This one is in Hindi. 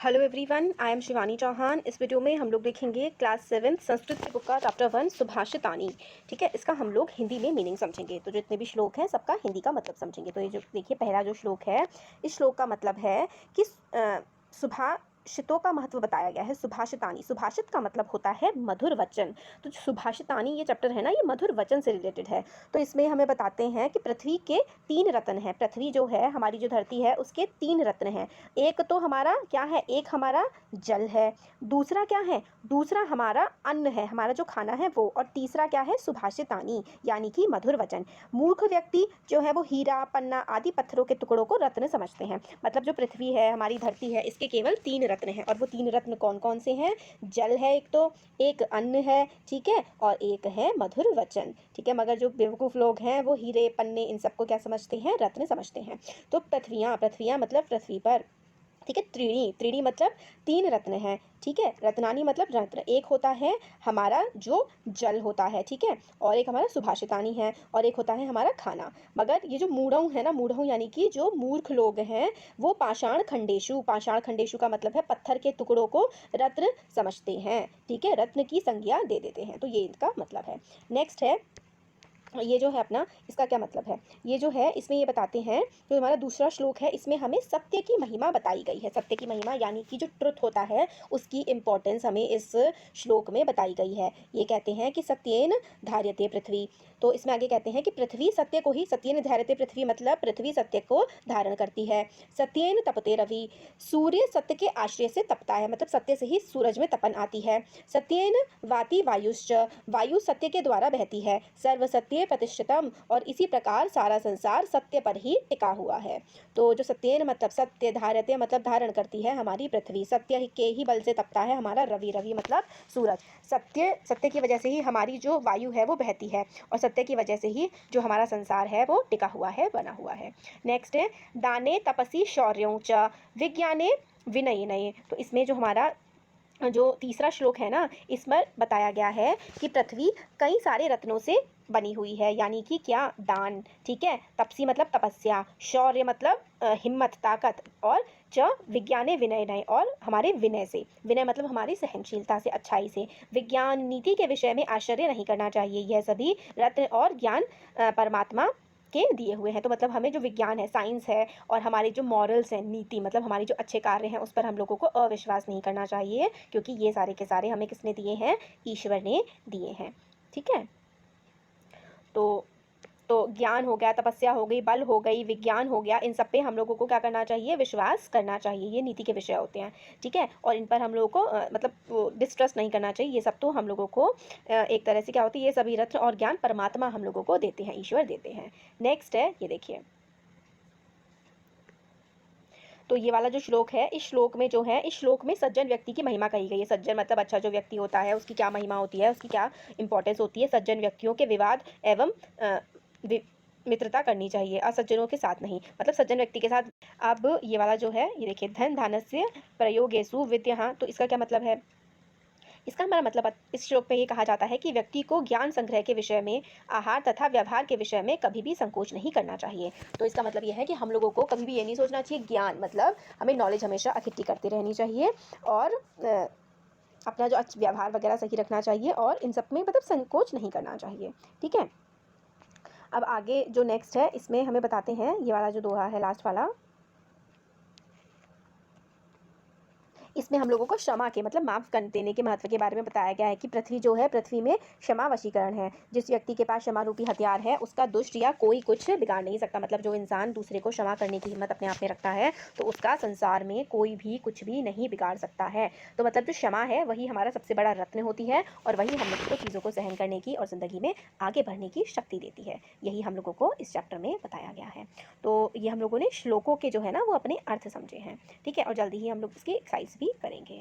Hello everyone, I am Shivani Chauhan. इस वीडियो में हम लोग देखेंगे क्लास 7 संस्कृत की बुक का चैप्टर 1 सुभाषितानी। ठीक है, इसका हम लोग हिंदी में मीनिंग समझेंगे। तो जितने भी श्लोक हैं सबका हिंदी का मतलब समझेंगे। तो ये जो देखिए पहला जो श्लोक है, इस श्लोक का मतलब है कि सुभाषितों का महत्व बताया गया है। सुभाषितानी, सुभाषित का मतलब होता है मधुर वचन। तो जो सुभाषितानी ये चैप्टर है ना, ये मधुर वचन से रिलेटेड है। तो इसमें हमें बताते हैं कि पृथ्वी के 3 रत्न हैं। पृथ्वी जो है, हमारी जो धरती है, उसके 3 रत्न हैं। एक तो हमारा क्या है, एक हमारा जल है, दूसरा क्या है, दूसरा हमारा अन्न है, हमारा जो खाना है वो, और तीसरा क्या है, सुभाषितानी यानी कि मधुर वचन। मूर्ख व्यक्ति जो है वो हीरा, पन्ना आदि पत्थरों के टुकड़ों को रत्न समझते हैं। मतलब जो पृथ्वी है, हमारी धरती है, इसके केवल 3 रत्न हैं। और वो 3 रत्न कौन कौन से हैं? जल है एक, तो एक अन्न है, ठीक है, और एक है मधुर वचन। ठीक है, मगर जो बेवकूफ़ लोग हैं वो हीरे, पन्ने, इन सबको क्या समझते हैं? रत्न समझते हैं। तो पृथ्वियाँ, पृथ्वियाँ मतलब पृथ्वी पर, ठीक है। त्रीणी, त्रीणी मतलब 3 रत्न हैं, ठीक है। रत्नानी मतलब रत्न। एक होता है हमारा जो जल होता है, ठीक है, और एक हमारा सुभाषितानी है, और एक होता है हमारा खाना। मगर ये जो मूढ़ऊ है ना, मूढ़ऊ यानी कि जो मूर्ख लोग हैं, वो पाषाण खंडेशु, पाषाण खंडेशु का मतलब है पत्थर के टुकड़ों को रत्न समझते हैं, ठीक है, रत्न की संज्ञा दे देते हैं। तो ये इनका मतलब है। नेक्स्ट है, ये जो है अपना, इसका क्या मतलब है, ये जो है इसमें ये बताते हैं, जो हमारा दूसरा श्लोक है, इसमें हमें सत्य की महिमा बताई गई है। सत्य की महिमा यानी कि जो ट्रुथ होता है, उसकी इम्पोर्टेंस हमें इस श्लोक में बताई गई है। ये कहते हैं कि सत्येन धार्यते पृथ्वी। तो इसमें आगे कहते हैं कि पृथ्वी सत्य को ही, सत्येन धार्यते पृथ्वी मतलब पृथ्वी सत्य को धारण करती है। सत्येन तपते रवि, सूर्य सत्य के आश्रय से तपता है, मतलब सत्य से ही सूरज में तपन आती है। सत्येन वाति वायुश्च, वायु सत्य के द्वारा बहती है। सर्व सत्य प्रतिष्ठितम, और इसी प्रकार सारा संसार सत्य पर ही टिका हुआ है। तो जो सत्येन मतलब सत्य, धार्यते मतलब धारण करती है हमारी पृथ्वी, सत्य के ही बल से तपता है हमारा रवि, रवि मतलब सूरज। सत्य, सत्य की वजह से ही हमारी जो वायु है वो बहती है, और सत्य की वजह से ही जो हमारा संसार है वो टिका हुआ है, बना हुआ है। नेक्स्ट है, दाने तपसी शौर्यों च विज्ञाने विनयने। तो इसमें जो हमारा जो तीसरा श्लोक है ना, इसमें बताया गया है कि पृथ्वी कई सारे रत्नों से बनी हुई है, यानी कि क्या, दान, ठीक है, तपसी मतलब तपस्या, शौर्य मतलब हिम्मत, ताकत, और च विज्ञाने विनय, और हमारे विनय से, विनय मतलब हमारी सहनशीलता से, अच्छाई से। विज्ञान, नीति के विषय में आश्चर्य नहीं करना चाहिए। यह सभी रत्न और ज्ञान परमात्मा के दिए हुए हैं। तो मतलब हमें जो विज्ञान है, साइंस है, और हमारे जो मॉरल्स हैं, नीति मतलब हमारी जो अच्छे कार्य हैं, उस पर हम लोगों को अविश्वास नहीं करना चाहिए, क्योंकि ये सारे के सारे हमें किसने दिए हैं? ईश्वर ने दिए हैं, ठीक है। तो ज्ञान हो गया, तपस्या हो गई, बल हो गई, विज्ञान हो गया, इन सब पे हम लोगों को क्या करना चाहिए? विश्वास करना चाहिए। ये नीति के विषय होते हैं, ठीक है, और इन पर हम लोगों को मतलब डिस्ट्रस्ट नहीं करना चाहिए। ये सब तो हम लोगों को एक तरह से क्या होती है, ये सभी रत्न और ज्ञान परमात्मा हम लोगों को देते हैं, ईश्वर देते हैं। नेक्स्ट है, ये देखिए, तो ये वाला जो श्लोक है, इस श्लोक में जो है, इस श्लोक में सज्जन व्यक्ति की महिमा कही गई है। सज्जन मतलब अच्छा जो व्यक्ति होता है, उसकी क्या महिमा होती है, उसकी क्या इंपॉर्टेंस होती है। सज्जन व्यक्तियों के विवाद एवं मित्रता करनी चाहिए, असज्जनों के साथ नहीं, मतलब सज्जन व्यक्ति के साथ। अब ये वाला जो है, ये देखिए, धन धानस्य प्रयोगेषु विद्या। तो इसका क्या मतलब है? इसका हमारा मतलब इस श्लोक में ये कहा जाता है कि व्यक्ति को ज्ञान संग्रह के विषय में, आहार तथा व्यवहार के विषय में कभी भी संकोच नहीं करना चाहिए। तो इसका मतलब यह है कि हम लोगों को कभी भी ये नहीं सोचना चाहिए, ज्ञान मतलब हमें नॉलेज हमेशा इकट्ठी करती रहनी चाहिए, और अपना जो व्यवहार वगैरह सही रखना चाहिए, और इन सब में मतलब संकोच नहीं करना चाहिए, ठीक है। अब आगे जो नेक्स्ट है, इसमें हमें बताते हैं, ये वाला जो दोहा है, लास्ट वाला, इसमें हम लोगों को क्षमा के मतलब माफ़ कर देने के महत्व के बारे में बताया गया है कि पृथ्वी जो है, पृथ्वी में क्षमा वशीकरण है। जिस व्यक्ति के पास क्षमा रूपी हथियार है, उसका दुष्ट या कोई कुछ बिगाड़ नहीं सकता। मतलब जो इंसान दूसरे को क्षमा करने की हिम्मत अपने आप में रखता है, तो उसका संसार में कोई भी कुछ भी नहीं बिगाड़ सकता है। तो मतलब जो क्षमा है, वही हमारा सबसे बड़ा रत्न होती है, और वही हम लोगों को चीज़ों को सहन करने की और ज़िंदगी में आगे बढ़ने की शक्ति देती है। यही हम लोगों को इस चैप्टर में बताया गया है। तो ये हम लोगों ने श्लोकों के जो है ना, वो अपने अर्थ समझे हैं, ठीक है, और जल्दी ही हम लोग इसकी एक्सरसाइज भी करेंगे।